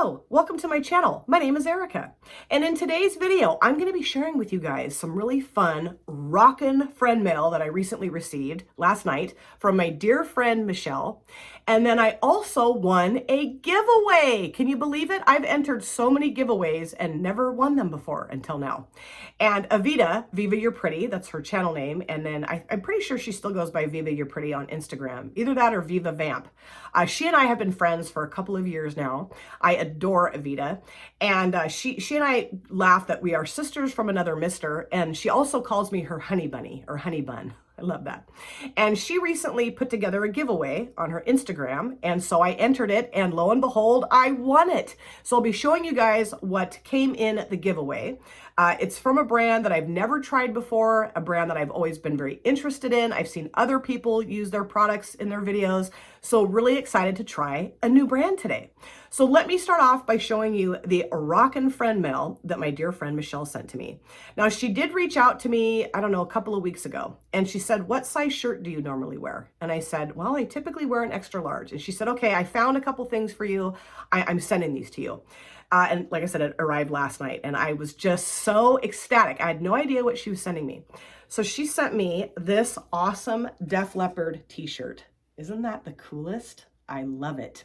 Hello, welcome to my channel. My name is Erica, and in today's video, I'm going to be sharing with you guys some really fun rockin' friend mail that I recently received last night from my dear friend Michelle. And then I also won a giveaway. Can you believe it? I've entered so many giveaways and never won them before until now. And Avida, Viva You're Pretty, that's her channel name. And then I'm pretty sure she still goes by Viva You're Pretty on Instagram. Either that or Viva Vamp. She and I have been friends for a couple of years now. I adore Avida. And she and I laugh that we are sisters from another mister. And she also calls me her honey bunny or honey bun. I love that. And she recently put together a giveaway on her Instagram. And so I entered it and lo and behold, I won it. So I'll be showing you guys what came in the giveaway. It's from a brand that I've never tried before, a brand that I've always been very interested in. I've seen other people use their products in their videos. So really excited to try a new brand today. So let me start off by showing you the Rockin' friend mail that my dear friend Michelle sent to me. Now she did reach out to me, I don't know, a couple of weeks ago. And she said, what size shirt do you normally wear? And I said, well, I typically wear an extra large. And she said, okay, I found a couple things for you. I'm sending these to you. And like I said, it arrived last night and I was just so ecstatic. I had no idea what she was sending me. So she sent me this awesome Def Leppard t-shirt. Isn't that the coolest? I love it.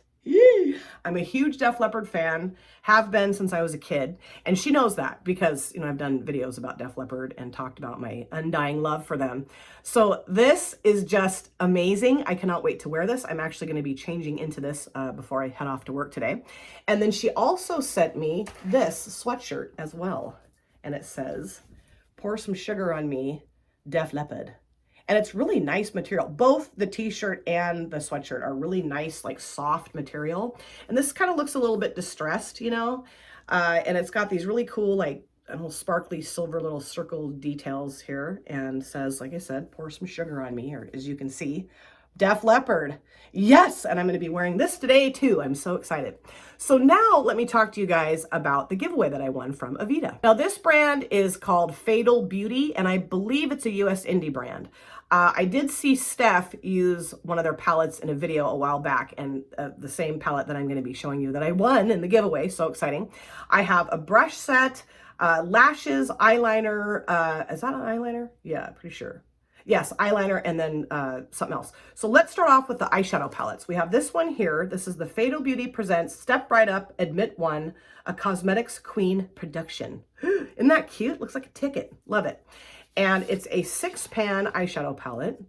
I'm a huge Def Leppard fan, have been since I was a kid. And she knows that because, you know, I've done videos about Def Leppard and talked about my undying love for them. So this is just amazing. I cannot wait to wear this. I'm actually going to be changing into this before I head off to work today. And then she also sent me this sweatshirt as well. And it says, pour some sugar on me, Def Leppard. And it's really nice material. Both the t-shirt and the sweatshirt are really nice, like soft material. And this kind of looks a little bit distressed, you know? And it's got these really cool, like, little sparkly silver little circle details here. And says, like I said, pour some sugar on me, or as you can see, Def Leppard. Yes, and I'm going to be wearing this today too. I'm so excited. So now let me talk to you guys about the giveaway that I won from Avida. Now this brand is called Fatal Beauty, and I believe it's a US indie brand. I did see Steph use one of their palettes in a video a while back, and the same palette that I'm going to be showing you that I won in the giveaway. So exciting. I have a brush set, lashes, eyeliner. Is that an eyeliner? Yeah, pretty sure. Yes, eyeliner, and then something else. So let's start off with the eyeshadow palettes. We have this one here. This is the Fatal Beauty Presents Step Right Up Admit One, a Cosmetics Queen production. Isn't that cute? Looks like a ticket. Love it. And it's a 6-pan eyeshadow palette.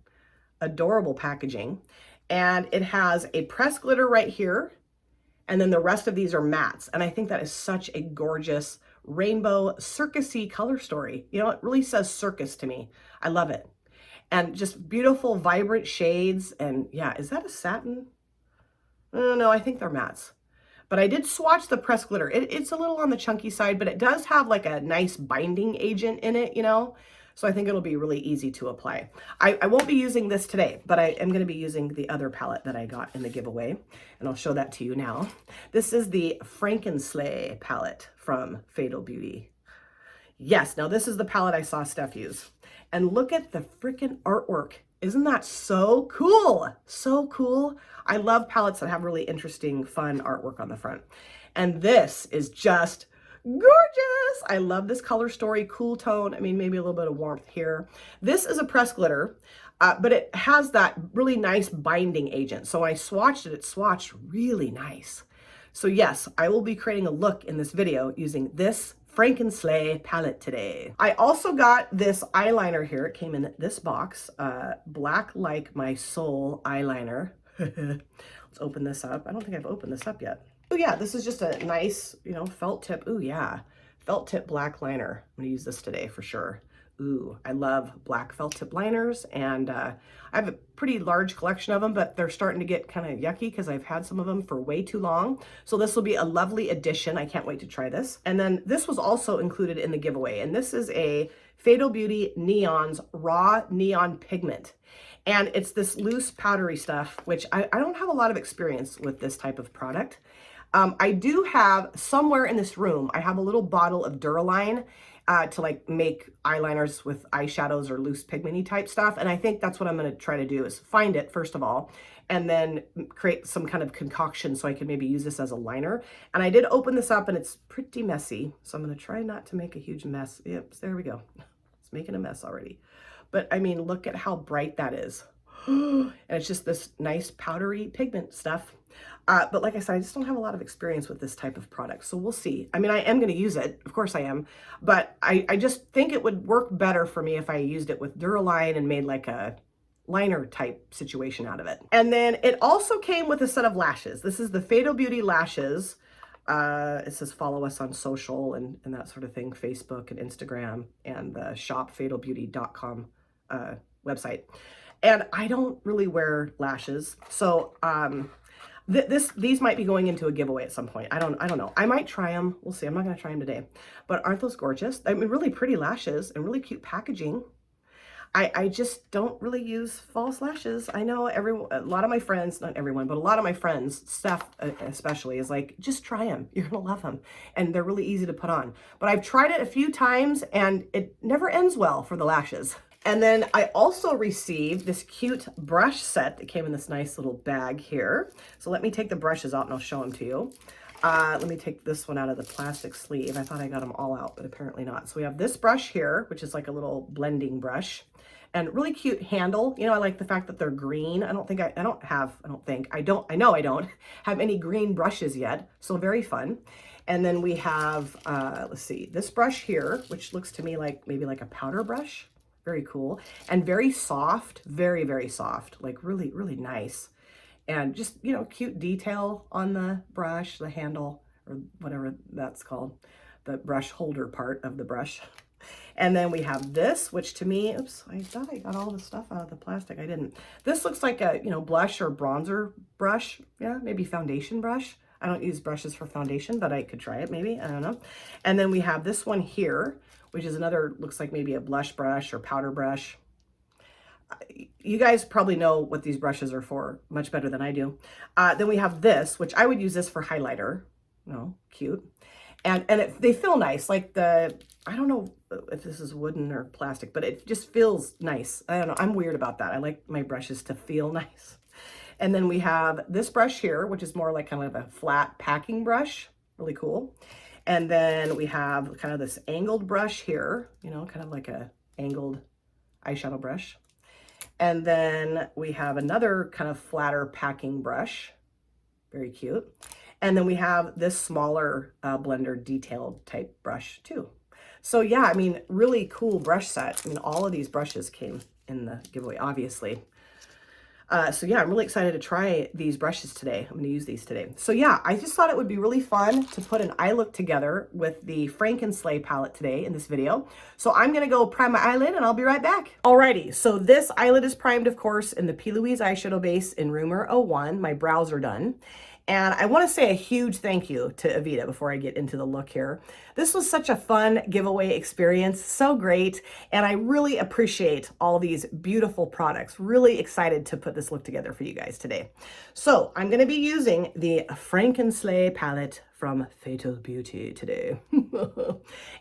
Adorable packaging. And it has a pressed glitter right here. And then the rest of these are mattes. And I think that is such a gorgeous rainbow circus-y color story. You know, it really says circus to me. I love it. And just beautiful, vibrant shades. And yeah, is that a satin? No, I think they're mattes. But I did swatch the pressed glitter. It's a little on the chunky side, but it does have like a nice binding agent in it, you know? So I think it'll be really easy to apply. I won't be using this today, but I am going to be using the other palette that I got in the giveaway. And I'll show that to you now. This is the Frankenslay palette from Fatal Beauty. Yes, now this is the palette I saw Steph use. And look at the freaking artwork. Isn't that so cool? So cool. I love palettes that have really interesting, fun artwork on the front. And this is just gorgeous. I love this color story, cool tone. I mean, maybe a little bit of warmth here. This is a pressed glitter, but it has that really nice binding agent. So when I swatched it, it swatched really nice. So yes, I will be creating a look in this video using this Frankenslay palette today. I also got this eyeliner here. It came in this box, Black Like My Soul eyeliner. Let's open this up. I don't think I've opened this up yet. Oh yeah, this is just a nice, you know, felt tip. Ooh yeah, felt tip black liner. I'm gonna use this today for sure. Ooh, I love black felt tip liners, and I have a pretty large collection of them, but they're starting to get kind of yucky because I've had some of them for way too long. So this will be a lovely addition. I can't wait to try this. And then this was also included in the giveaway, and this is a Fatal Beauty Neon's Raw Neon Pigment. And it's this loose powdery stuff, which I don't have a lot of experience with this type of product. I do have somewhere in this room, I have a little bottle of Duraline. to like make eyeliners with eyeshadows or loose pigmenty type stuff. And I think that's what I'm going to try to do, is find it first of all, and then create some kind of concoction so I can maybe use this as a liner. And I did open this up and it's pretty messy, so I'm going to try not to make a huge mess. Yep, there we go. It's making a mess already. But I mean, look at how bright that is. And it's just this nice powdery pigment stuff. But like I said, I just don't have a lot of experience with this type of product, so we'll see. I mean, I am going to use it. Of course I am. But I just think it would work better for me if I used it with Duraline and made like a liner type situation out of it. And then it also came with a set of lashes. This is the Fatal Beauty lashes. It says follow us on social and that sort of thing, Facebook and Instagram, and the shopfatalbeauty.com website. And I don't really wear lashes, so these might be going into a giveaway at some point. I don't know. I might try them. We'll see. I'm not going to try them today. But aren't those gorgeous? I mean, really pretty lashes and really cute packaging. I just don't really use false lashes. I know a lot of my friends, not everyone, but a lot of my friends, Steph especially, is like, just try them. You're going to love them. And they're really easy to put on. But I've tried it a few times and it never ends well for the lashes. And then I also received this cute brush set that came in this nice little bag here. So let me take the brushes out and I'll show them to you. Let me take this one out of the plastic sleeve. I thought I got them all out, but apparently not. So we have this brush here, which is like a little blending brush, and really cute handle. You know, I like the fact that they're green. I know I don't have any green brushes yet. So very fun. And then we have, let's see, this brush here, which looks to me like maybe like a powder brush. Very cool. And very soft, very, very soft, like really, really nice. And just, you know, cute detail on the brush, the handle, or whatever that's called, the brush holder part of the brush. And then we have this, which to me, oops, I thought I got all the stuff out of the plastic. I didn't. This looks like a, you know, blush or bronzer brush. Yeah, maybe foundation brush. I don't use brushes for foundation, but I could try it maybe. I don't know. And then we have this one here, which is another, looks like maybe a blush brush or powder brush. You guys probably know what these brushes are for much better than I do. Then we have this, which I would use this for highlighter. No, cute. And they feel nice. Like I don't know if this is wooden or plastic, but it just feels nice. I don't know. I'm weird about that. I like my brushes to feel nice. And then we have this brush here, which is more like kind of a flat packing brush. Really cool. And then we have kind of this angled brush here, you know, kind of like a angled eyeshadow brush. And then we have another kind of flatter packing brush. Very cute. And then we have this smaller blender detailed type brush too. So yeah, I mean, really cool brush set. I mean, all of these brushes came in the giveaway, obviously. So yeah, I'm really excited to try these brushes today. I'm going to use these today. So yeah, I just thought it would be really fun to put an eye look together with the Frankenslay palette today in this video. So I'm going to go prime my eyelid and I'll be right back. Alrighty, so this eyelid is primed, of course, in the P. Louise eyeshadow base in Rumor 01. My brows are done. And I want to say a huge thank you to Avida before I get into the look here. This was such a fun giveaway experience, so great. And I really appreciate all these beautiful products. Really excited to put this look together for you guys today. So I'm going to be using the Frankenslay palette from Fatal Beauty today.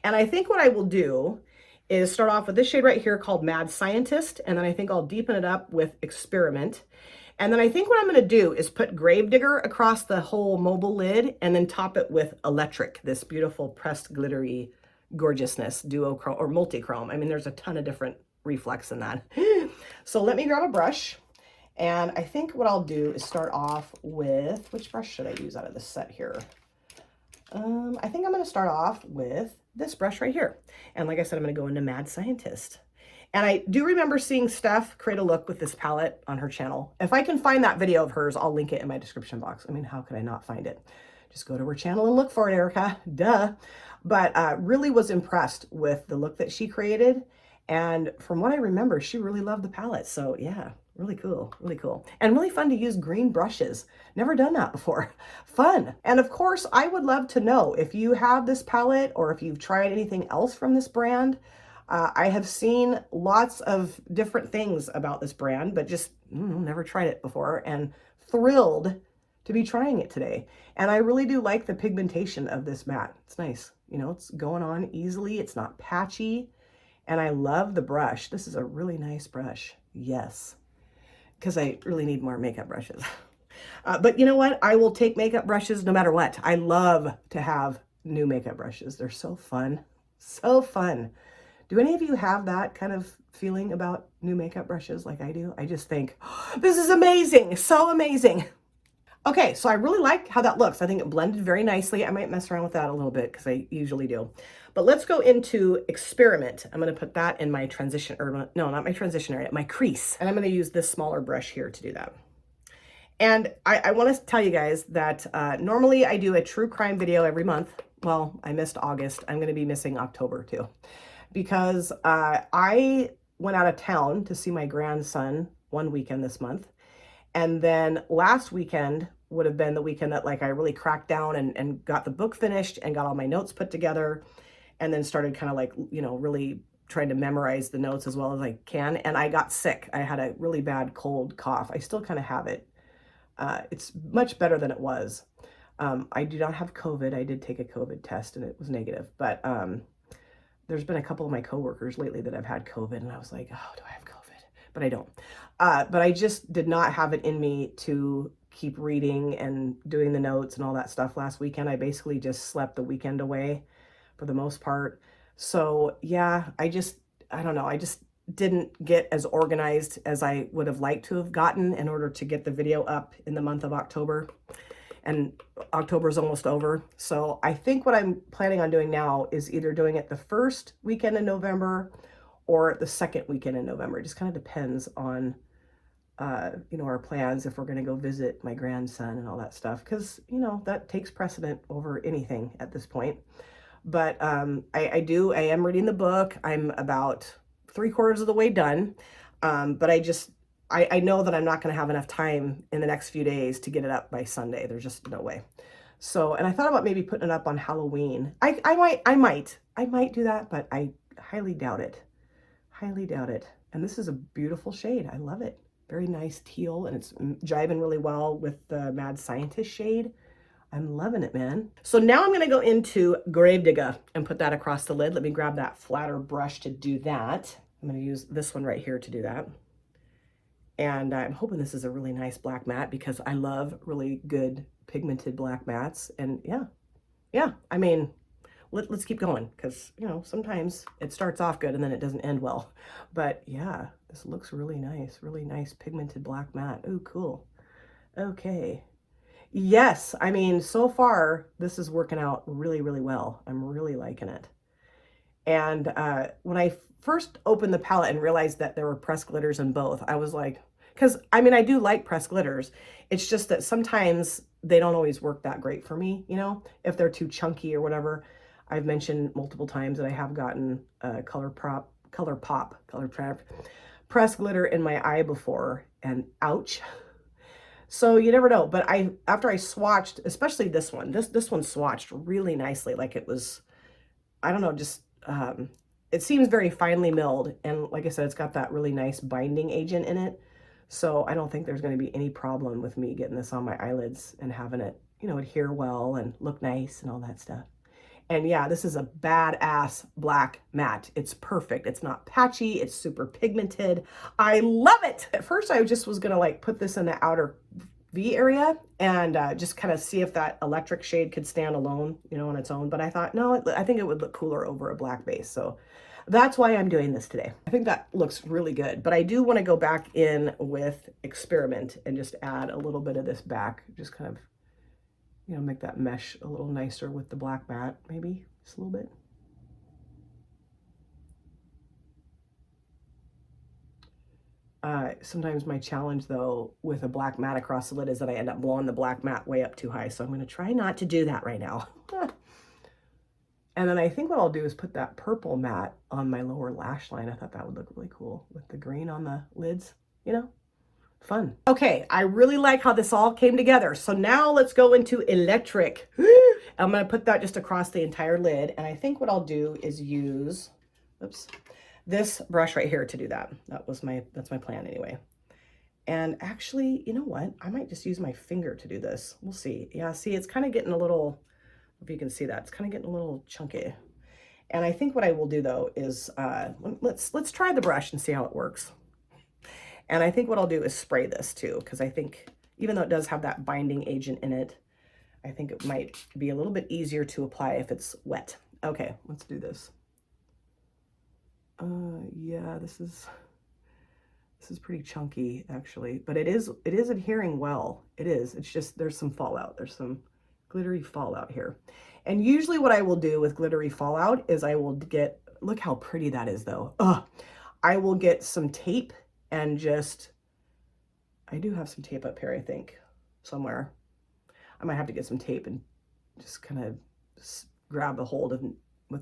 And I think what I will do is start off with this shade right here called Mad Scientist. And then I think I'll deepen it up with Experiment. And then I think what I'm going to do is put Gravedigger across the whole mobile lid and then top it with Electric, this beautiful pressed glittery gorgeousness duochrome or multi-chrome. I mean, there's a ton of different reflex in that. So let me grab a brush. And I think what I'll do is start off with, which brush should I use out of this set here? I think I'm going to start off with this brush right here. And like I said, I'm going to go into Mad Scientist. And I do remember seeing Steph create a look with this palette on her channel. If I can find that video of hers, I'll link it in my description box. I mean, how could I not find it? Just go to her channel and look for it, Erica. Duh. But really was impressed with the look that she created. And from what I remember, she really loved the palette. So yeah, really cool, really cool. And really fun to use green brushes. Never done that before. Fun. And of course, I would love to know if you have this palette or if you've tried anything else from this brand. I have seen lots of different things about this brand, but just never tried it before, and thrilled to be trying it today. And I really do like the pigmentation of this matte. It's nice. You know, it's going on easily. It's not patchy. And I love the brush. This is a really nice brush. Yes. Because I really need more makeup brushes. But you know what? I will take makeup brushes no matter what. I love to have new makeup brushes. They're so fun. So fun. Do any of you have that kind of feeling about new makeup brushes like I do? I just think, oh, this is amazing. So amazing. Okay, so I really like how that looks. I think it blended very nicely. I might mess around with that a little bit because I usually do. But let's go into experiment. I'm going to put that in my transition, or no, not my transition area, my crease. And I'm going to use this smaller brush here to do that. And I want to tell you guys that normally I do a true crime video every month. Well, I missed August. I'm going to be missing October too. Because I went out of town to see my grandson one weekend this month. And then last weekend would have been the weekend that like I really cracked down and got the book finished and got all my notes put together and then started kind of like, you know, really trying to memorize the notes as well as I can. And I got sick. I had a really bad cold cough. I still kind of have it. It's much better than it was. I do not have COVID. I did take a COVID test and it was negative, but there's been a couple of my coworkers lately that have had COVID and I was like, oh, do I have COVID? But I don't. But I just did not have it in me to keep reading and doing the notes and all that stuff last weekend. I basically just slept the weekend away for the most part. So yeah, I don't know. I just didn't get as organized as I would have liked to have gotten in order to get the video up in the month of October. And October is almost over. So I think what I'm planning on doing now is either doing it the first weekend in November or the second weekend in November. It just kind of depends on, you know, our plans if we're going to go visit my grandson and all that stuff. Because, you know, that takes precedent over anything at this point. But I am reading the book. I'm about 3/4 of the way done. But I know that I'm not going to have enough time in the next few days to get it up by Sunday. There's just no way. So, and I thought about maybe putting it up on Halloween. I might do that, but I highly doubt it. Highly doubt it. And this is a beautiful shade. I love it. Very nice teal, and it's jiving really well with the Mad Scientist shade. I'm loving it, man. So now I'm going to go into Gravedigger and put that across the lid. Let me grab that flatter brush to do that. I'm going to use this one right here to do that. And I'm hoping this is a really nice black matte because I love really good pigmented black mattes. And yeah, I mean, let's keep going because, you know, sometimes it starts off good and then it doesn't end well. But yeah, this looks really nice pigmented black matte. Oh, cool. Okay. Yes, I mean, so far, this is working out really, really well. I'm really liking it. And when I first opened the palette and realized that there were pressed glitters in both, I was like, because, I mean, I do like pressed glitters. It's just that sometimes they don't always work that great for me, you know, if they're too chunky or whatever. I've mentioned multiple times that I have gotten color trap pressed glitter in my eye before, and ouch. So you never know. But after I swatched, especially this one, this one swatched really nicely. Like it was, I don't know, just it seems very finely milled. And like I said, it's got that really nice binding agent in it. So I don't think there's going to be any problem with me getting this on my eyelids and having it, you know, adhere well and look nice and all that stuff. And yeah, this is a badass black matte. It's perfect. It's not patchy. It's super pigmented. I love it. At first, I just was going to like put this in the outer V area and just kind of see if that electric shade could stand alone, you know, on its own. But I thought, no, I think it would look cooler over a black base. So that's why I'm doing this today. I think that looks really good. But I do want to go back in with Experiment and just add a little bit of this back. Just kind of, you know, make that mesh a little nicer with the black matte, maybe just a little bit. Sometimes my challenge though with a black matte across the lid is that I end up blowing the black matte way up too high. So I'm going to try not to do that right now. And then I think what I'll do is put that purple matte on my lower lash line. I thought that would look really cool with the green on the lids, you know? Fun. Okay, I really like how this all came together. So now let's go into Electric. I'm going to put that just across the entire lid. And I think what I'll do is use, oops, this brush right here to do that. That's my plan anyway. And actually, you know what? I might just use my finger to do this. We'll see. Yeah, see, it's kind of getting a little, if you can see that, it's kind of getting a little chunky. And I think what I will do though is, let's try the brush and see how it works. And I think what I'll do is spray this too, because I think even though it does have that binding agent in it, I think it might be a little bit easier to apply if it's wet. Okay, let's do this. Yeah, this is pretty chunky actually, but it is adhering well. It is. It's just there's some fallout. There's some glittery fallout here. And usually what I will do with glittery fallout is I will get, look how pretty that is though. I will get some tape and just, I do have some tape up here, I think, somewhere. I might have to get some tape and just kind of grab a hold of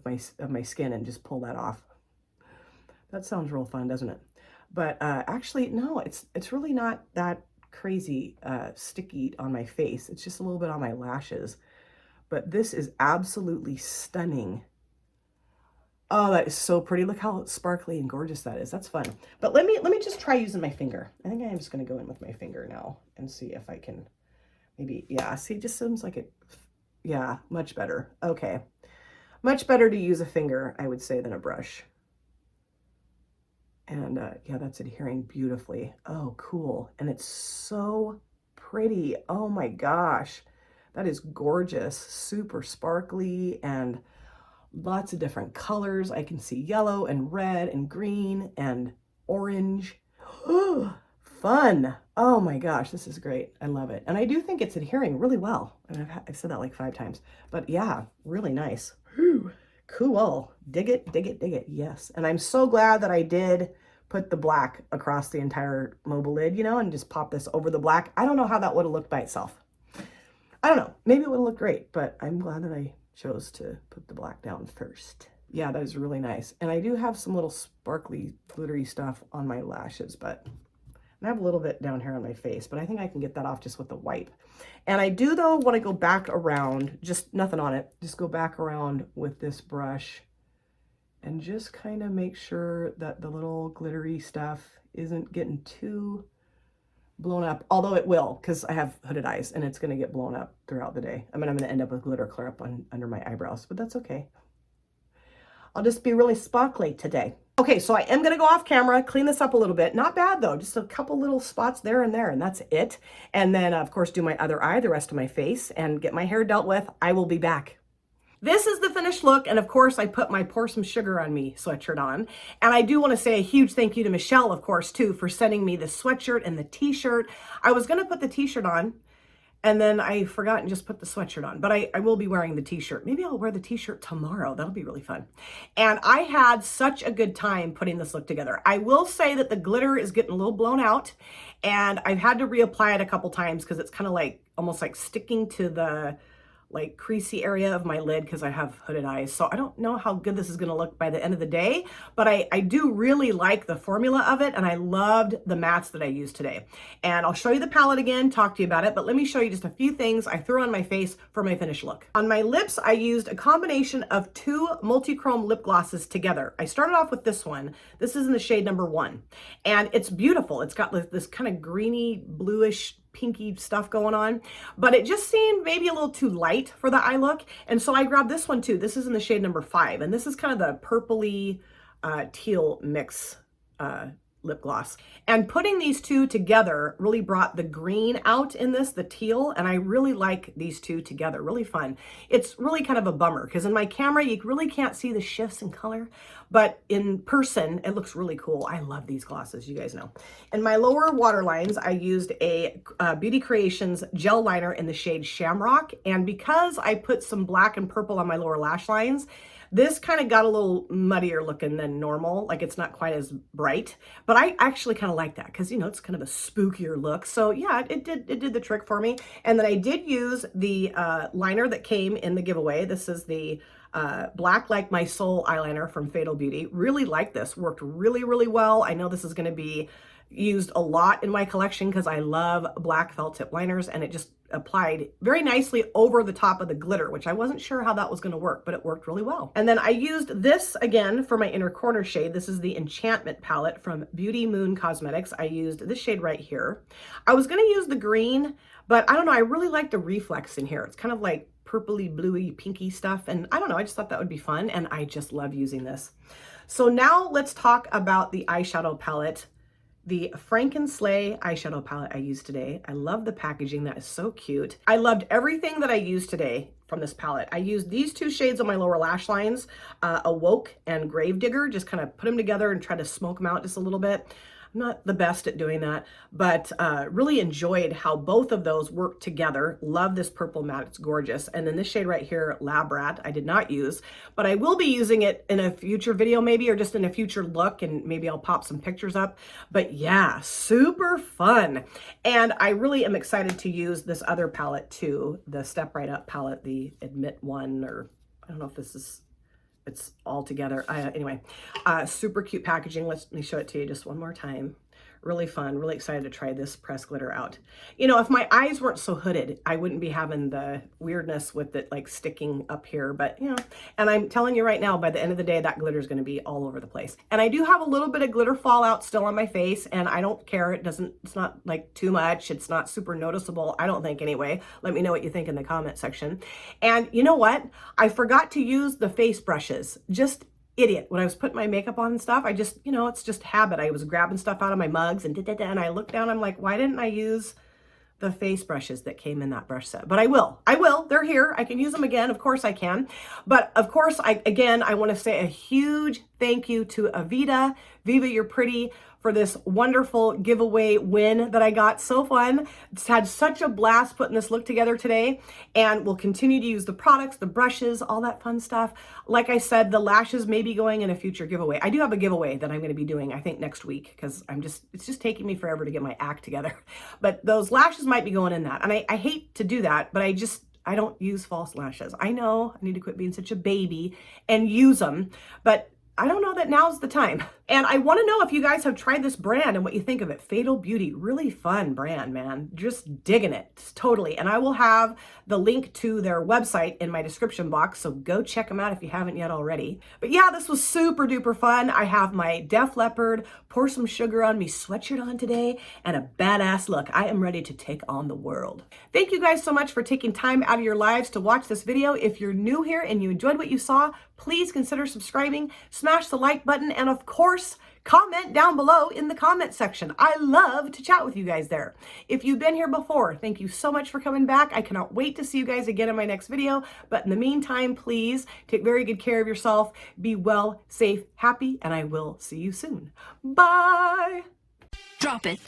my skin and just pull that off. That sounds real fun, doesn't it? But actually, no, it's really not that crazy sticky on my face. It's just a little bit on my lashes. But this is absolutely stunning. Oh, that is so pretty. Look how sparkly and gorgeous that is. That's fun. But let me just try using my finger. I think I am just going to go in with my finger now and see if I can maybe, yeah, see, it just seems like it, yeah, much better. Okay. Much better to use a finger, I would say, than a brush. And yeah, that's adhering beautifully. Oh, cool. And it's so pretty. Oh my gosh. That is gorgeous. Super sparkly and lots of different colors. I can see yellow and red and green and orange. Fun. Oh my gosh, this is great. I love it. And I do think it's adhering really well. And I've said that like 5 times. But yeah, really nice. Cool. Dig it, dig it, dig it. Yes. And I'm so glad that I did put the black across the entire mobile lid, you know, and just pop this over the black. I don't know how that would have looked by itself. I don't know. Maybe it would have looked great, but I'm glad that I chose to put the black down first. Yeah, that is really nice. And I do have some little sparkly, glittery stuff on my lashes, but I have a little bit down here on my face, but I think I can get that off just with the wipe. And I do, though, want to go back around, just nothing on it, just go back around with this brush and just kind of make sure that the little glittery stuff isn't getting too blown up, although it will, because I have hooded eyes and it's going to get blown up throughout the day. I mean, I'm going to end up with glitter clear up under my eyebrows, but that's okay. I'll just be really sparkly today. Okay, so I am going to go off camera, clean this up a little bit. Not bad, though. Just a couple little spots there, and that's it. And then, of course, do my other eye, the rest of my face, and get my hair dealt with. I will be back. This is the finished look, and of course, I put my Pour Some Sugar on Me sweatshirt on. And I do want to say a huge thank you to Michelle, of course, too, for sending me the sweatshirt and the t-shirt. I was going to put the t-shirt on, and then I forgot and just put the sweatshirt on. But I will be wearing the t-shirt. Maybe I'll wear the t-shirt tomorrow. That'll be really fun. And I had such a good time putting this look together. I will say that the glitter is getting a little blown out, and I've had to reapply it a couple times because it's kind of like, almost like sticking to the like creasy area of my lid because I have hooded eyes. So I don't know how good this is going to look by the end of the day, but I do really like the formula of it, and I loved the mattes that I used today. And I'll show you the palette again, talk to you about it, but let me show you just a few things I threw on my face for my finished look. On my lips, I used a combination of 2 multi-chrome lip glosses together. I started off with this one. This is in the shade number 1, and it's beautiful. It's got this kind of greeny, bluish, pinky stuff going on, but it just seemed maybe a little too light for the eye look. And so I grabbed this one too. This is in the shade number 5, and this is kind of the purpley teal mix lip gloss. And putting these two together really brought the green out in this, the teal, and I really like these two together. Really fun. It's really kind of a bummer because in my camera you really can't see the shifts in color, but in person it looks really cool. I love these glosses, you guys know. In my lower waterlines, I used a Beauty Creations gel liner in the shade Shamrock, and because I put some black and purple on my lower lash lines, this kind of got a little muddier looking than normal, like it's not quite as bright, but I actually kind of like that because, you know, it's kind of a spookier look. So yeah, it did the trick for me. And then I did use the liner that came in the giveaway. This is the Black Like My Soul eyeliner from Fatal Beauty. Really like this. Worked really, really well. I know this is going to be used a lot in my collection because I love black felt tip liners, and it just applied very nicely over the top of the glitter, which I wasn't sure how that was going to work, but it worked really well. And then I used this again for my inner corner shade. This is the Enchantment palette from Beauty Moon Cosmetics. I used this shade right here. I was going to use the green, but I don't know, I really like the reflex in here. It's kind of like purpley, bluey, pinky stuff, and I don't know, I just thought that would be fun, and I just love using this. So now let's talk about the eyeshadow palette. The Frankenslay eyeshadow palette I used today. I love the packaging. That is so cute. I loved everything that I used today from this palette. I used these two shades on my lower lash lines, Awoke and Gravedigger, just kind of put them together and try to smoke them out just a little bit. I'm not the best at doing that, but really enjoyed how both of those work together. Love this purple matte, it's gorgeous. And then this shade right here, Lab Rat, I did not use, but I will be using it in a future video maybe, or just in a future look, and maybe I'll pop some pictures up. But yeah, super fun. And I really am excited to use this other palette too, the Step Right Up palette, the Admit one, or I don't know if this is, it's all together. Anyway, super cute packaging. Let me show it to you just one more time. Really fun, really excited to try this pressed glitter out. You know, if my eyes weren't so hooded, I wouldn't be having the weirdness with it like sticking up here, but you know, and I'm telling you right now, by the end of the day, that glitter is going to be all over the place. And I do have a little bit of glitter fallout still on my face, and I don't care. It's not like too much. It's not super noticeable, I don't think anyway. Let me know what you think in the comment section. And you know what? I forgot to use the face brushes. Just idiot. When I was putting my makeup on and stuff, I just, you know, it's just habit. I was grabbing stuff out of my mugs and and I looked down, I'm like, why didn't I use the face brushes that came in that brush set? But I will, they're here. I can use them again. Of course I can. But of course, I want to say a huge thank you to Avida, Viva You're Pretty, for this wonderful giveaway win that I got. So fun. It's had such a blast putting this look together today, and we'll continue to use the products, the brushes, all that fun stuff. Like I said, the lashes may be going in a future giveaway. I do have a giveaway that I'm going to be doing, I think next week, because it's just taking me forever to get my act together. But those lashes might be going in that. And I hate to do that, but I don't use false lashes. I know I need to quit being such a baby and use them, but I don't know that now's the time. And I want to know if you guys have tried this brand and what you think of it. Fatal Beauty, really fun brand, man. Just digging it, totally. And I will have the link to their website in my description box, so go check them out if you haven't yet already. But yeah, this was super duper fun. I have my Def Leopard, Pour Some Sugar on Me sweatshirt on today, and a badass look. I am ready to take on the world. Thank you guys so much for taking time out of your lives to watch this video. If you're new here and you enjoyed what you saw, please consider subscribing, smash the like button, and of course, comment down below in the comment section. I love to chat with you guys there. If you've been here before, thank you so much for coming back. I cannot wait to see you guys again in my next video. But in the meantime, please take very good care of yourself. Be well, safe, happy, and I will see you soon. Bye. Drop it.